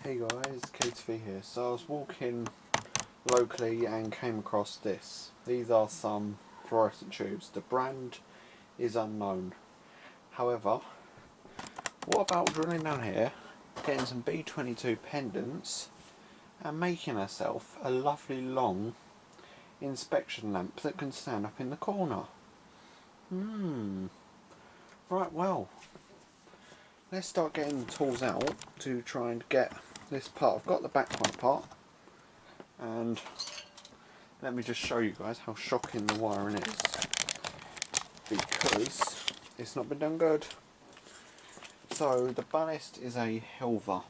Hey guys, KTV here. So I was walking locally and came across this. These are some fluorescent tubes. The brand is unknown. However, what about drilling down here, getting some B22 pendants and making herself a lovely long inspection lamp that can stand up in the corner? Right, well, let's start getting the tools out to try and get this part. I've got the back one part, and let me just show you guys how shocking the wiring is, because it's not been done good. So the ballast is a Helva.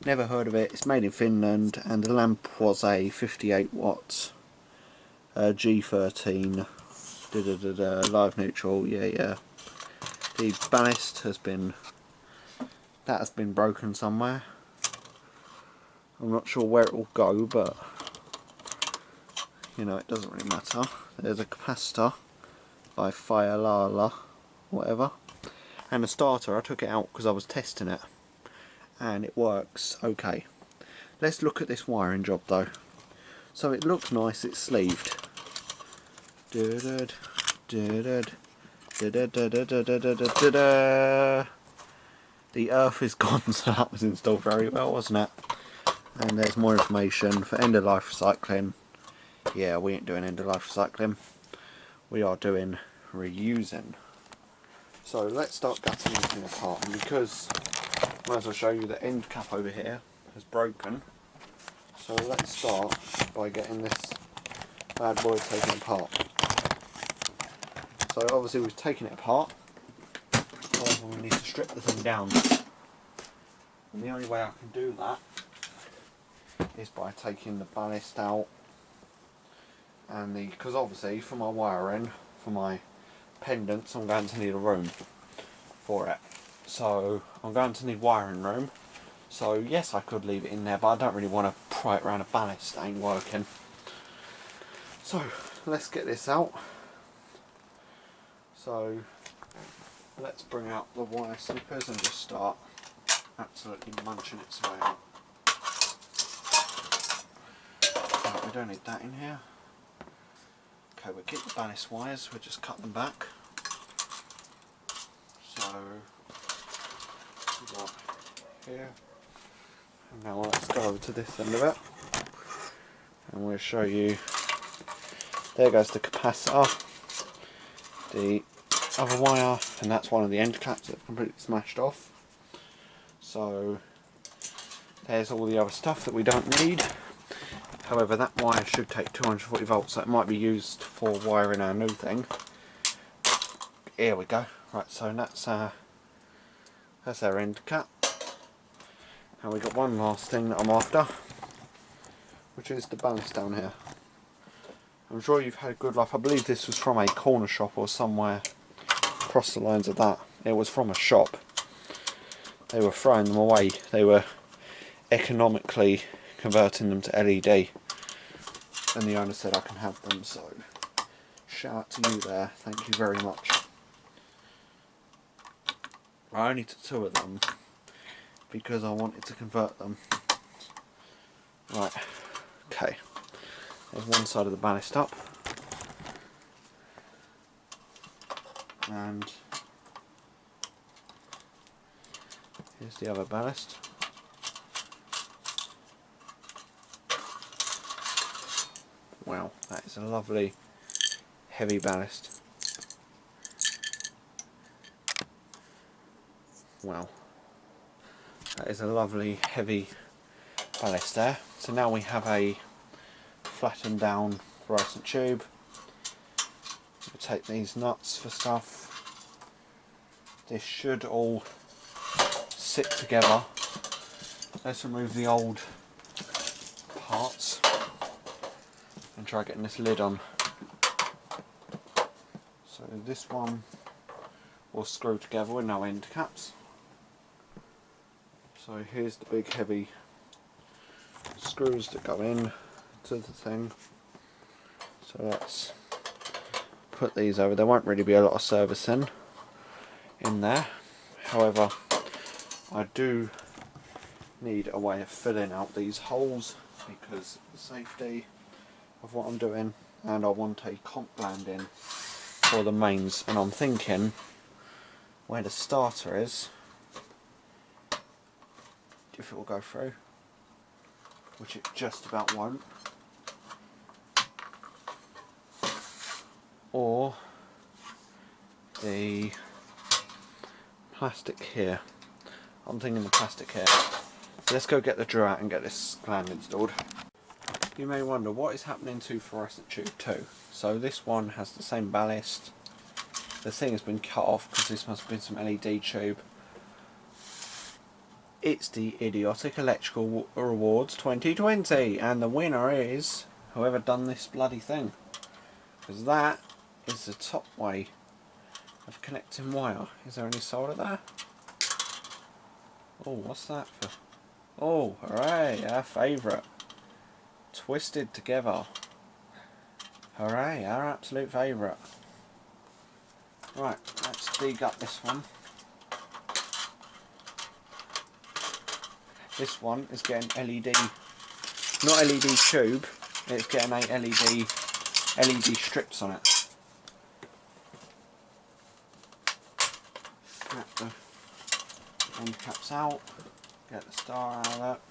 Never heard of it. It's made in Finland, and the lamp was a 58 watts G13 live neutral. Yeah. The ballast has been broken somewhere. I'm not sure where it will go, but you know, it doesn't really matter. There's a capacitor by Flourecent, whatever, and a starter. I took it out because I was testing it, and it works okay. Let's look at this wiring job though. So it looks nice. It's sleeved. The earth is gone, so that was installed very well, wasn't it? And there's more information for end of life recycling. Yeah, we ain't doing end of life recycling. We are doing reusing. So let's start gutting this thing apart. And because I might as well show you the end cap over here has broken. So let's start by getting this bad boy taken apart. So obviously we've taken it apart. So we need to strip the thing down. And the only way I can do that is by taking the ballast out, and because obviously for my wiring, for my pendants, I'm going to need a room for it. So I'm going to need wiring room. So yes, I could leave it in there, but I don't really want to pry it around a ballast. It ain't working. So let's get this out. So let's bring out the wire snippers and just start absolutely munching its way out. Right, we don't need that in here. Okay, we'll get the ballast wires, we'll just cut them back. So, we've got here. And now let's go over to this end of it. And we'll show you, there goes the capacitor, the other wire, and that's one of the end caps that's completely smashed off. So, there's all the other stuff that we don't need. However, that wire should take 240 volts, so it might be used for wiring our new thing. Here we go. Right, so that's our end cap. And we got one last thing that I'm after, which is the ballast down here. I'm sure you've had a good life. I believe this was from a corner shop or somewhere across the lines of that. It was from a shop. They were throwing them away. They were economically converting them to LED, and the owner said I can have them, so shout out to you there, thank you very much. I only took 2 of them because I wanted to convert them. Right, okay, there's one side of the ballast up, and here's the other ballast. Wow, that is a lovely heavy ballast. Wow, that is a lovely heavy ballast there. So now we have a flattened down fluorescent tube. We'll take these nuts for stuff. This should all sit together. Let's remove the old parts and try getting this lid on. So this one will screw together with no end caps. So here's the big heavy screws that go in to the thing. So let's put these over. There won't really be a lot of servicing in there. However, I do need a way of filling out these holes because of the safety of what I'm doing, and I want a comp gland in for the mains, and I'm thinking where the starter is, if it will go through, which it just about won't, or the plastic here. I'm thinking the plastic here. Let's go get the drill out and get this gland installed. You may wonder what is happening to fluorescent tube 2. So this one has the same ballast. The thing has been cut off because this must have been some LED tube. It's the Idiotic Electrical Awards 2020, and the winner is whoever done this bloody thing, because that is the top way of connecting wire. Is there any solder there? Oh, what's that for? Oh, hooray, our favourite. Twisted together. Hooray, our absolute favourite. Right, let's dig up this one. This one is getting LED, not LED tube, it's getting a LED strips on it. Snap the end caps out, get the star out of it,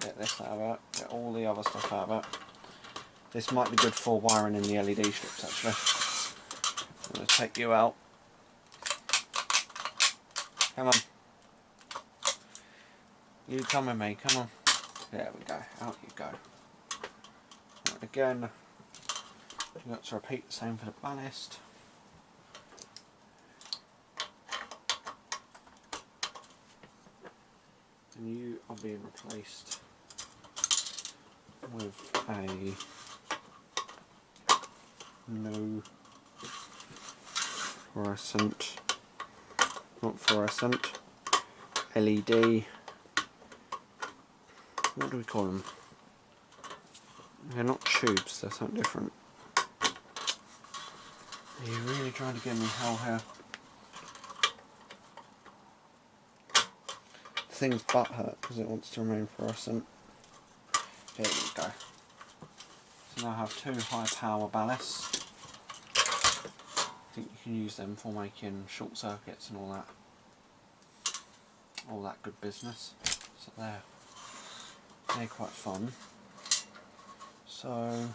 get this out of it, get all the other stuff out of it. This might be good for wiring in the LED strips actually. I'm going to take you out. Come on. You come with me, come on. There we go, out you go. Right, again, you've got to repeat the same for the ballast. And you are being replaced with a no fluorescent, not fluorescent, LED. What do we call them? They're not tubes, they're something different. Are you really trying to give me hell here? The thing's butt hurt because it wants to remain fluorescent. Here we go. So now I have two high power ballasts. I think you can use them for making short circuits and all that good business. So there. They're quite fun. So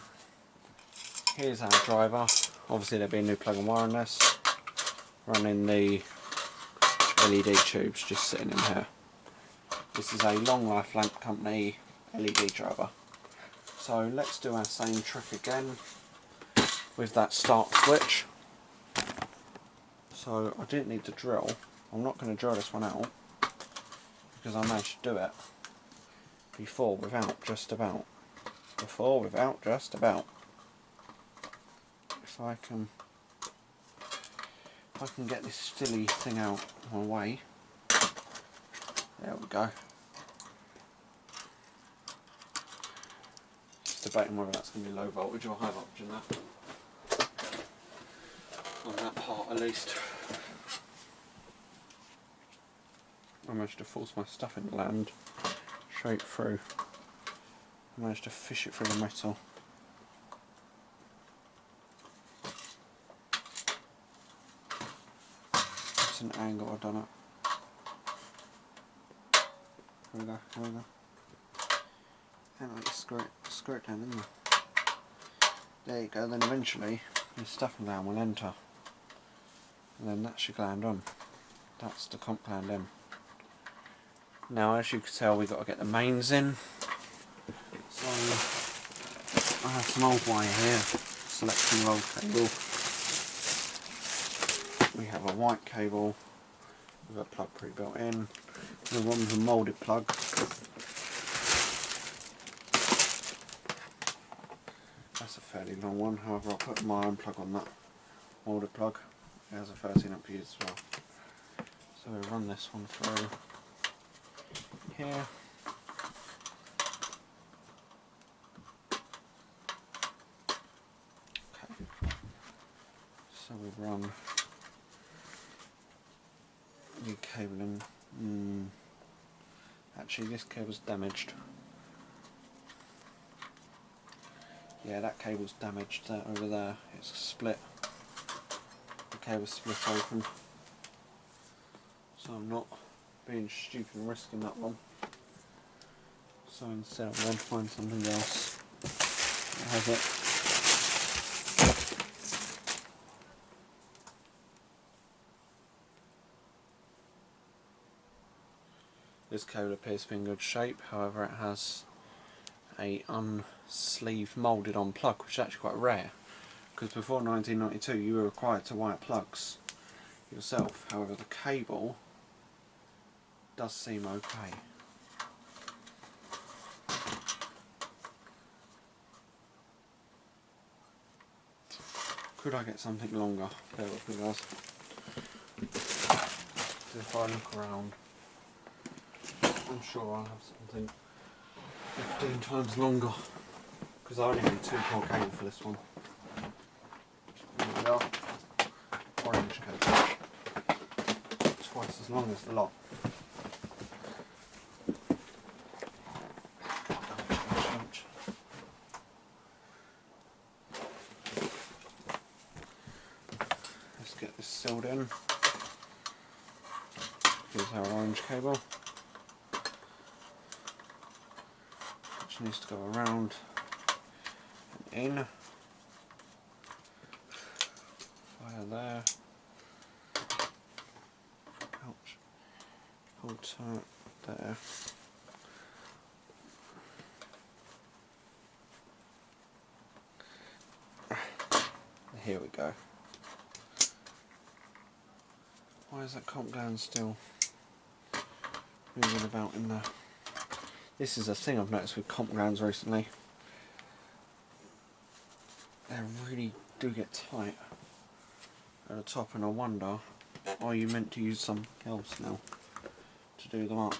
here's our driver. Obviously there'll be a new plug and wire on this. Running the LED tubes just sitting in here. This is a Long Life Lamp Company LED driver. So let's do our same trick again with that start switch. So I didn't need to drill. I'm not going to drill this one out because I managed to do it before without just about. If I can get this silly thing out of my way. There we go. Just debating whether that's going to be low voltage or high voltage in that. On that part at least. I managed to force my stuff in land straight through. I managed to fish it through the metal. It's an angle I've done it. Here we go, here we go. And I just screw it down in there. There you go, then eventually your stuffing gland will enter. And then that's your gland on. That's the comp gland in. Now as you can tell we've got to get the mains in. So I have some old wire here, selecting your old cable. We have a white cable with a plug pre-built in, and one with a moulded plug. That's a fairly long one, however I'll put my own plug on that moulded plug. It has a 13 amp fuse as well. So we run this one through here. So we run the cabling Actually, this cable's damaged. Yeah, that cable's damaged over there. It's split. The cable's split open. So I'm not being stupid and risking that one. So instead I'm going to find something else that has it. This cable appears to be in good shape, however it has a unsleeved moulded on plug, which is actually quite rare, because before 1992 you were required to wire plugs yourself. However, the cable does seem okay. Could I get something longer? Bear with me, guys. If I look around, I'm sure I'll have something 15 times longer, because I only need 2-core cable for this one. There we are. Orange cable. Twice as long as the lot. Ouch. Let's get this sealed in. Here's our orange cable, which needs to go around and in. Fire there. Ouch. Hold tight there. Here we go. Why is that comp down still moving about in there? This is a thing I've noticed with comp grounds recently. They really do get tight at the top, and I wonder, are you meant to use something else now to do them up?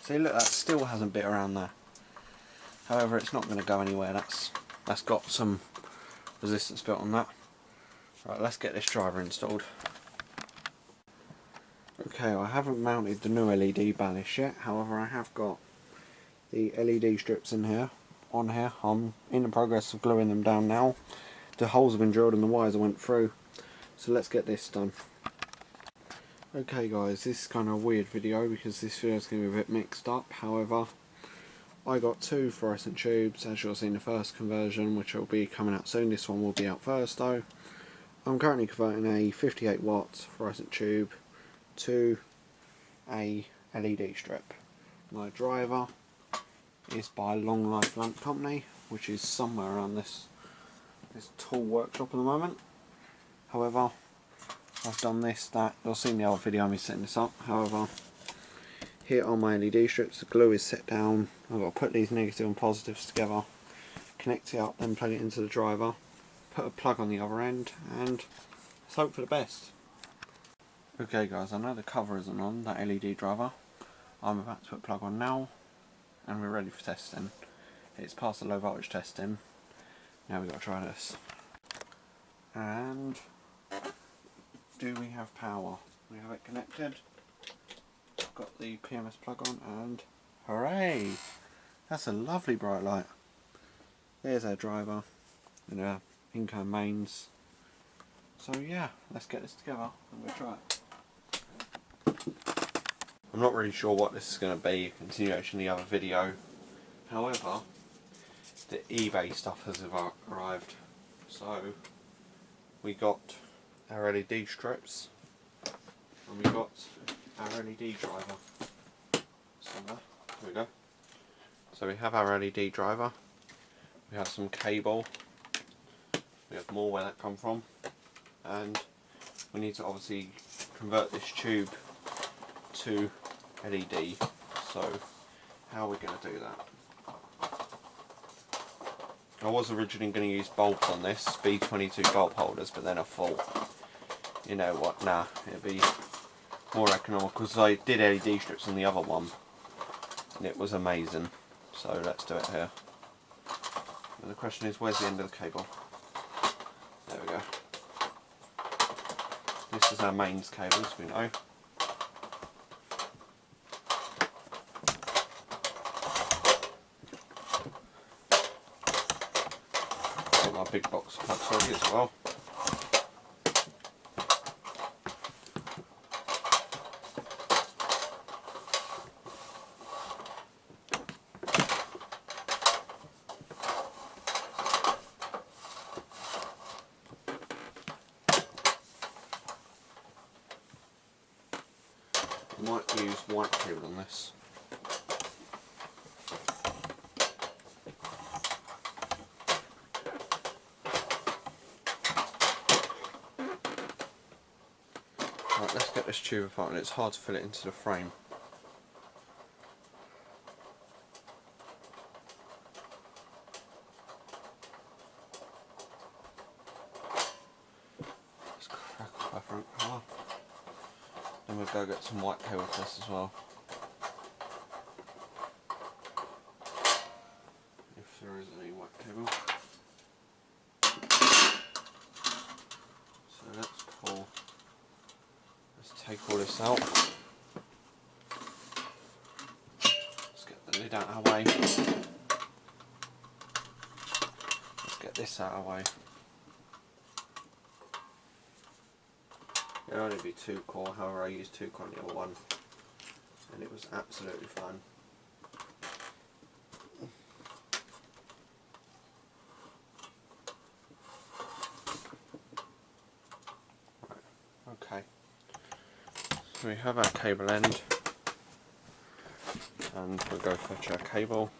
See, look, that still hasn't bit around there. However, it's not going to go anywhere. That's got some resistance built on that. Right, let's get this driver installed. Okay, I haven't mounted the new LED ballast yet. However, I have got the LED strips in here. On here, I'm in the progress of gluing them down now. The holes have been drilled and the wires went through. So let's get this done. Okay guys, this is kind of a weird video because this video is going to be a bit mixed up. However, I got 2 fluorescent tubes, as you'll see in the first conversion, which will be coming out soon. This one will be out first though. I'm currently converting a 58 watt fluorescent tube to a LED strip. My driver is by Long Life Lamp Company, which is somewhere around this tool workshop at the moment. However, I've done that, you'll see in the other video of me setting this up. However, here are my LED strips, the glue is set down. I've got to put these negative and positives together, connect it up, then plug it into the driver, put a plug on the other end, and let's hope for the best. Okay guys, I know the cover isn't on, that LED driver. I'm about to put a plug on now, and we're ready for testing. It's passed the low voltage testing. Now we've got to try this. And do we have power? We have it connected. Got the PMS plug on, and hooray! That's a lovely bright light. There's our driver and our income mains. So yeah, let's get this together and we'll try it. I'm not really sure what this is going to be, a continuation of the other video. However, the eBay stuff has arrived. So we got our LED strips and we got our LED driver. Somewhere. There we go. So we have our LED driver, we have some cable, we have more where that come from, and we need to obviously convert this tube to LED. So how are we going to do that? I was originally going to use bulbs on this, B22 bulb holders, but then I thought, you know what, nah, it'd be more economical, because I did LED strips on the other one and it was amazing. So let's do it here. And the question is, where's the end of the cable? There we go. This is our mains cable, as we know. Got my big box of plugs ready as well. I might use white cable on this. Right, let's get this tube apart, and it's hard to fit it into the frame. Let's crack up our front cover. Then we'll go get some white cable for this as well. If there is any white cable. So let's take all this out. Let's get the lid out of our way. Let's get this out of our way. It'll only be 2 core, however I used 2 core on the other one, and it was absolutely fun. Right, okay. So we have our cable end, and we'll go fetch our cable.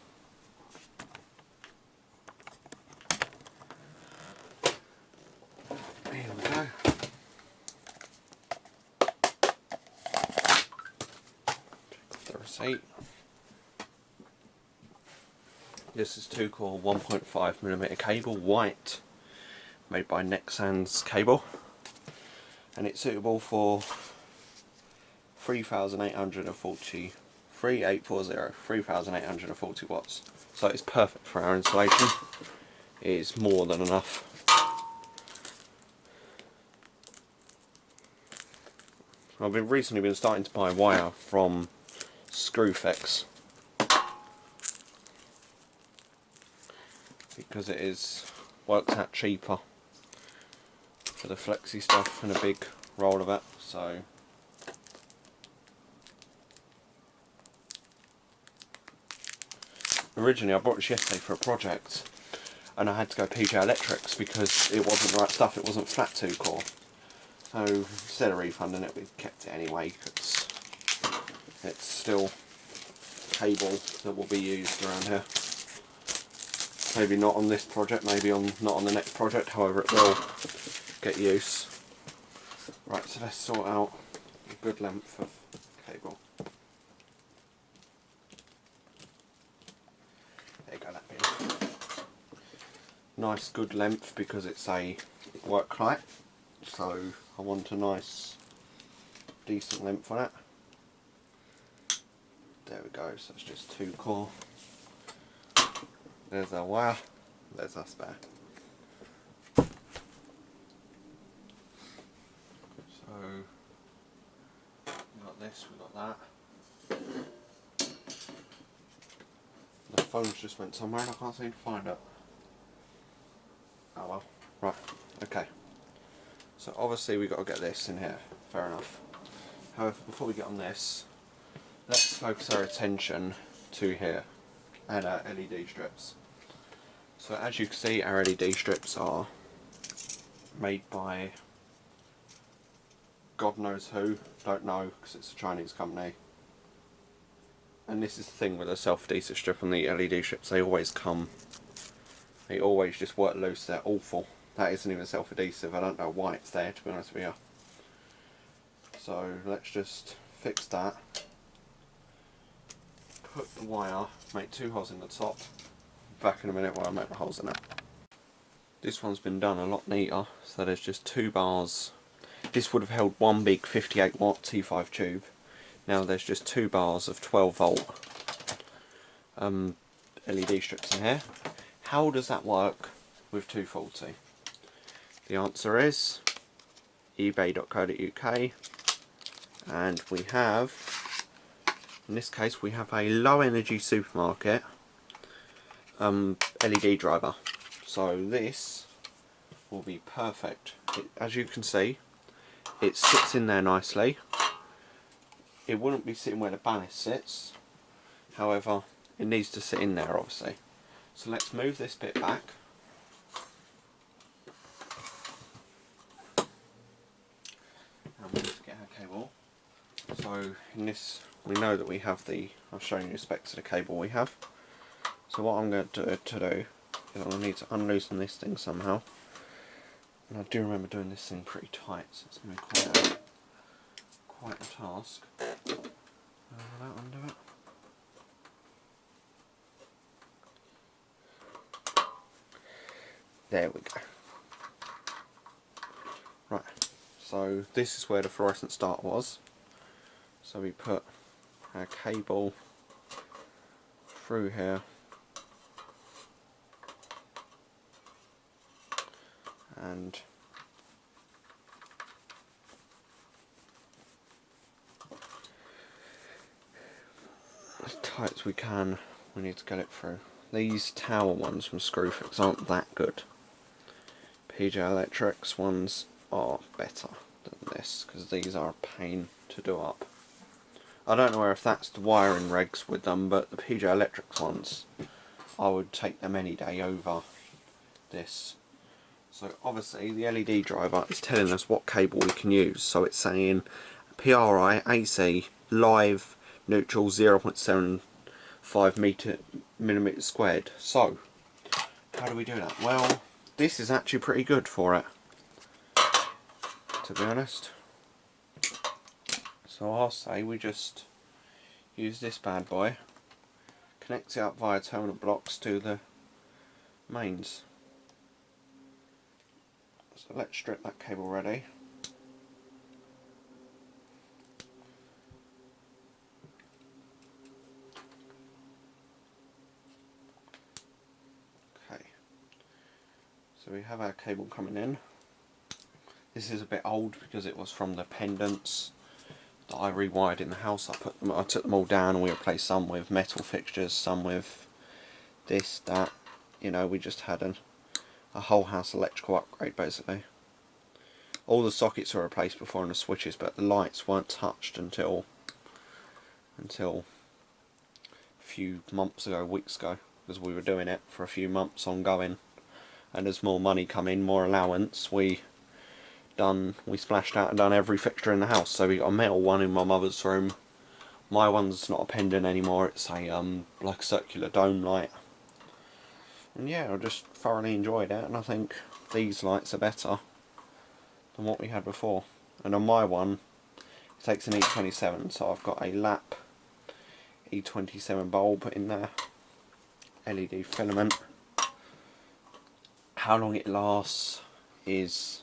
Here we go. Receipt. This is 2 core 1.5mm cable, white, made by Nexans Cable, and it's suitable for 3840 watts. So it's perfect for our installation. It is more than enough. I've recently been starting to buy wire from Screwfix because it works out cheaper for the flexi stuff and a big roll of it. So originally I bought this yesterday for a project, and I had to go PJ Electrics because it wasn't the right stuff. It wasn't flat 2 core. So instead of refunding it, we kept it anyway. It's still cable that will be used around here. Maybe not on this project, maybe not on the next project, however it will get use. Right, so let's sort out a good length of cable. There you go, that bit. Nice good length because it's a work light, so I want a nice decent length on it. There we go, so it's just 2 core. There's our wire, there's our spare. So, we got this, we got that. The phone's just went somewhere and I can't seem to find it. Oh well, right, okay. So obviously we've got to get this in here, fair enough. However, before we get on this, let's focus our attention to here and our LED strips. So as you can see, our LED strips are made by God knows who, don't know because it's a Chinese company. And this is the thing with a self-adhesive strip on the LED strips, they always just work loose, they're awful. That isn't even self-adhesive, I don't know why it's there, to be honest with you. So let's just fix that. Put the wire, make 2 holes in the top. Back in a minute while I make the holes in it. This one's been done a lot neater, so there's just 2 bars. This would have held one big 58 watt T5 tube. Now there's just 2 bars of 12 volt LED strips in here. How does that work with 240? The answer is ebay.co.uk, and we have, in this case, we have a low energy supermarket LED driver. So this will be perfect. As you can see, it sits in there nicely. It wouldn't be sitting where the ballast sits, however it needs to sit in there obviously. So let's move this bit back. And we'll just get our cable. So in this, we know that we have the, I've shown you the specs of the cable we have. So what I'm going to do is I'm going to need to unloosen this thing somehow. And I do remember doing this thing pretty tight, so it's going to be quite a task. That under it. There we go. Right, so this is where the fluorescent start was. So we put our cable through here, and as tight as we can, we need to get it through. These tower ones from Screwfix aren't that good. PJ Electrics ones are better than this, because these are a pain to do up. I don't know if that's the wiring regs with them, but the PJ Electrics ones, I would take them any day over this. So obviously the LED driver is telling us what cable we can use. So it's saying PRI, AC, live, neutral 0.75 millimeters squared. So how do we do that? Well, this is actually pretty good for it, to be honest. So I'll say we just use this bad boy, connect it up via terminal blocks to the mains. So let's strip that cable ready. Okay, so we have our cable coming in. This is a bit old because it was from the pendants that I rewired in the house. I took them all down and we replaced some with metal fixtures, some with this, that. You know, we just had a whole house electrical upgrade basically. All the sockets were replaced before and the switches, but the lights weren't touched until a few months ago, weeks ago, because we were doing it for a few months ongoing. And as more money come in, more allowance, we splashed out and done every fixture in the house. So we got a metal one in my mother's room. My one's not a pendant anymore, it's a like a circular dome light. And yeah, I just thoroughly enjoyed it, and I think these lights are better than what we had before. And on my one, it takes an E27, so I've got a lap E27 bulb in there, LED filament. How long it lasts is,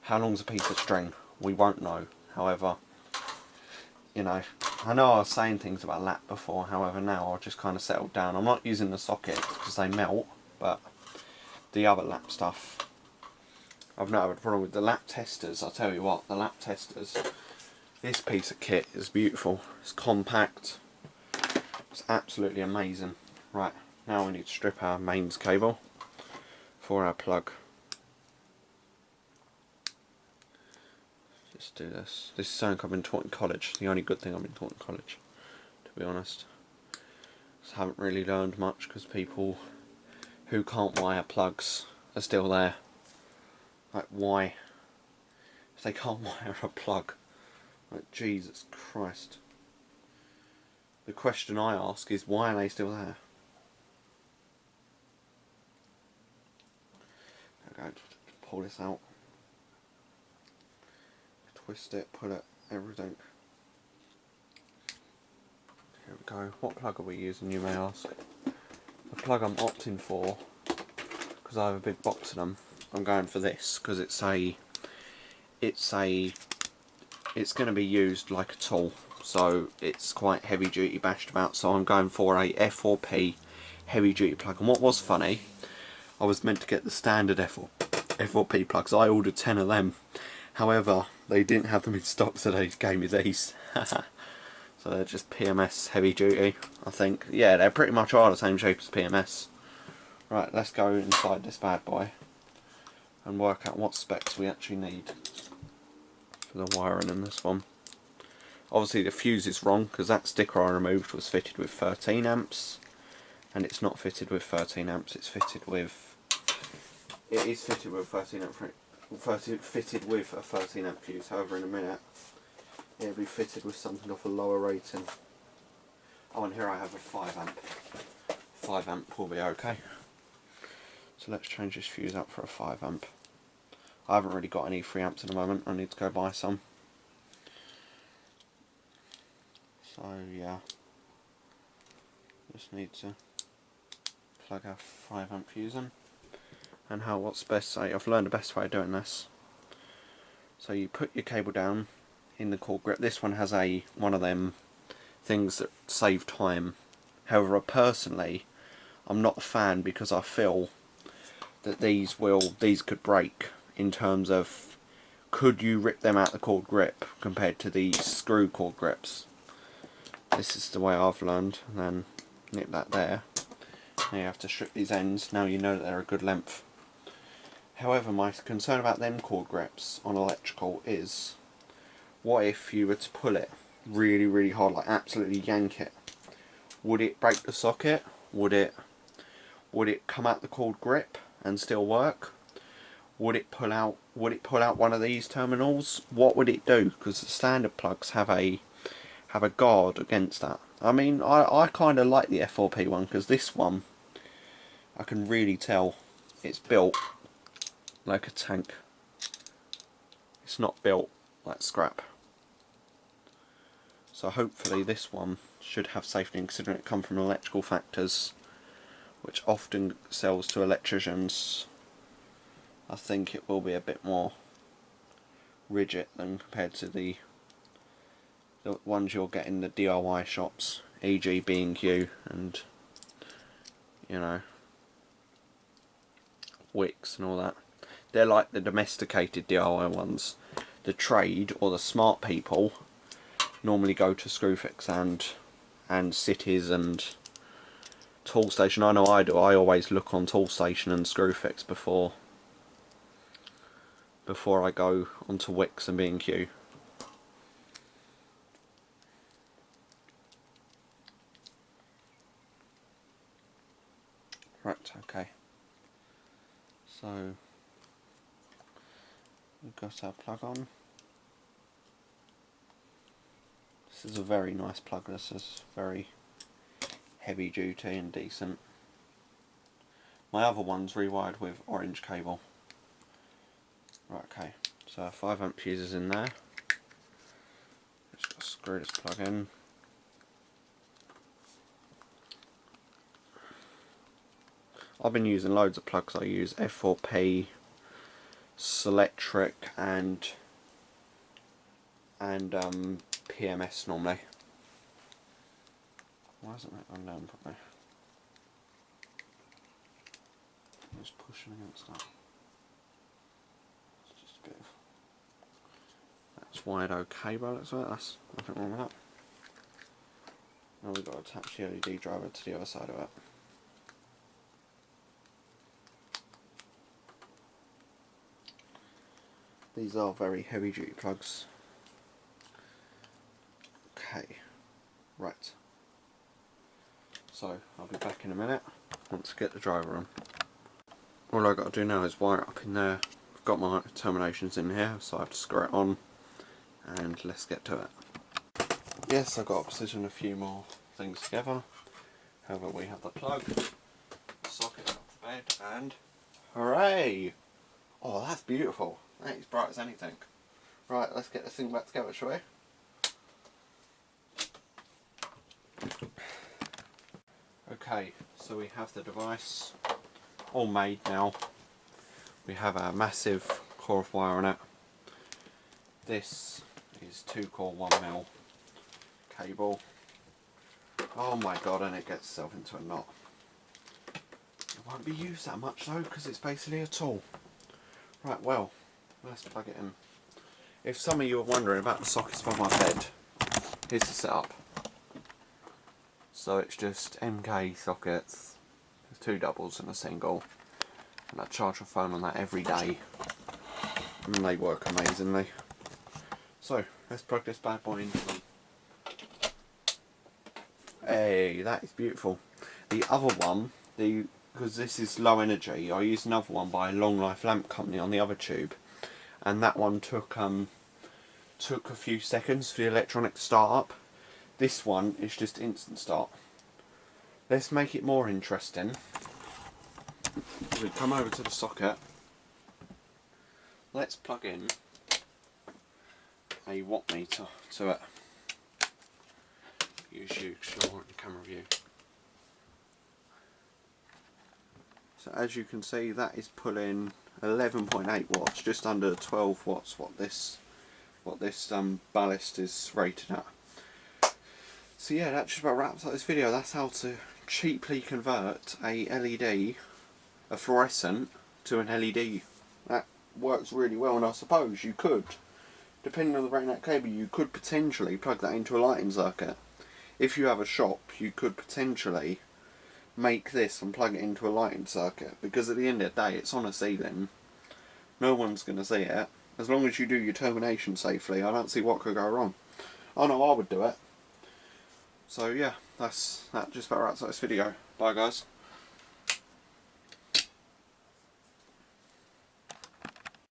how long's a piece of string? We won't know. However, you know, I know I was saying things about lap before, however now I've just kind of settled down. I'm not using the sockets because they melt, but the other lap stuff, I've not had a problem with the lap testers. I'll tell you what, the lap testers, this piece of kit is beautiful. It's compact, it's absolutely amazing. Right, now we need to strip our mains cable for our plug. Just do this. This is something I've been taught in college. The only good thing I've been taught in college, to be honest. I haven't really learned much because people who can't wire plugs are still there. Like, why? If they can't wire a plug, like, Jesus Christ. The question I ask is, why are they still there? Okay, pull this out. Twist it, pull it, everything. Here we go. What plug are we using, you may ask? The plug I'm opting for, because I have a big box of them, I'm going for this because it's going to be used like a tool, so it's quite heavy duty bashed about, so I'm going for a F4P heavy duty plug. And what was funny, I was meant to get the standard F4P plugs. I ordered 10 of them, However, they didn't have them in stock, so they gave me these. So they're just PMS heavy duty, I think. Yeah, they pretty much are the same shape as PMS. Right, let's go inside this bad boy and work out what specs we actually need for the wiring in this one. Obviously the fuse is wrong because that sticker I removed was fitted with 13 amps, and it's not fitted with 13 amps. It's fitted with. It is fitted with 13 amp. Fitted with a 13 amp fuse. However, in a minute it'll be fitted with something off a lower rating. Oh, and here I have a 5 amp. 5 amp will be okay. So let's change this fuse up for a 5 amp. I haven't really got any 3 amps at the moment. I need to go buy some. So yeah, just need to plug our 5 amp fuse in. And what's best, I've learned the best way of doing this. So you put your cable down in the cord grip. This one has one of them things that save time. However, personally, I'm not a fan because I feel that these could break, in terms of, could you rip them out the cord grip compared to these screw cord grips. This is the way I've learned. And then nip that there. Now you have to strip these ends. Now you know that they're a good length. However, my concern about them cord grips on electrical is, what if you were to pull it really, really hard, like absolutely yank it? Would it break the socket? Would it come out the cord grip and still work? Would it pull out one of these terminals? What would it do? Because the standard plugs have a guard against that. I mean, I kind of like the F4P one, because this one, I can really tell it's built like a tank. It's not built like scrap. So hopefully this one should have safety, considering it comes from electrical factors, which often sells to electricians. I think it will be a bit more rigid than compared to the ones you'll get in the DIY shops, e.g. B&Q and, you know, Wicks and all that. They're like the domesticated DIY ones. The trade, or the smart people, normally go to Screwfix and Cities and Toolstation. I know I do. I always look on Toolstation and Screwfix before I go onto Wicks and B&Q. Right, okay. So we've got our plug on. This is a very nice plug. This is very heavy duty and decent. My other one's rewired with orange cable. Right, okay. So our 5 amp fuse is in there. Just screw this plug in. I've been using loads of plugs. I use F4P, Selectric and PMS normally. Why isn't that gone down properly? I'm just pushing against that. It's just a bit of... That's wired okay by looks like it. That's nothing wrong with that. Now we've got to attach the LED driver to the other side of it. These are very heavy duty plugs. Okay, right. So I'll be back in a minute once I get the driver on. All I've got to do now is wire it up in there. I've got my terminations in here, so I have to screw it on, and let's get to it. Yes, I've got to position a few more things together. However, we have the plug, the socket off the bed, and hooray! Oh, that's beautiful. That is bright as anything. Right, let's get this thing back together, shall we? Okay, so we have the device all made now. We have a massive core of wire on it. This is 2 core 1mm cable. Oh my god, and it gets itself into a knot. It won't be used that much though, because it's basically a tool. Right, well, let's plug it in. if some of you are wondering about the sockets by my bed, here's the setup. So it's just MK sockets, there's 2 doubles and a single, and I charge my phone on that every day, and they work amazingly. So let's plug this bad boy into them. Hey, that is beautiful. The other one, because this is low energy, I used another one by Long Life Lamp Company on the other tube, and that one took a few seconds for the electronic to start up. This one is just instant start. Let's make it more interesting. We come over to the socket. Let's plug in a watt meter to it. Use you because you're in the camera view. So as you can see, that is pulling 11.8 watts, just under 12 watts. What this ballast is rated at. So yeah, that just about wraps up this video. That's how to cheaply convert a LED, a fluorescent, to an LED. That works really well, and I suppose you could, depending on the rating of that cable, you could potentially plug that into a lighting circuit. If you have a shop, you could potentially make this and plug it into a lighting circuit, because at the end of the day it's on a ceiling, no one's going to see it. As long as you do your termination safely, I don't see what could go wrong. I know I would do it. So yeah, that just about wraps up this video. Bye guys.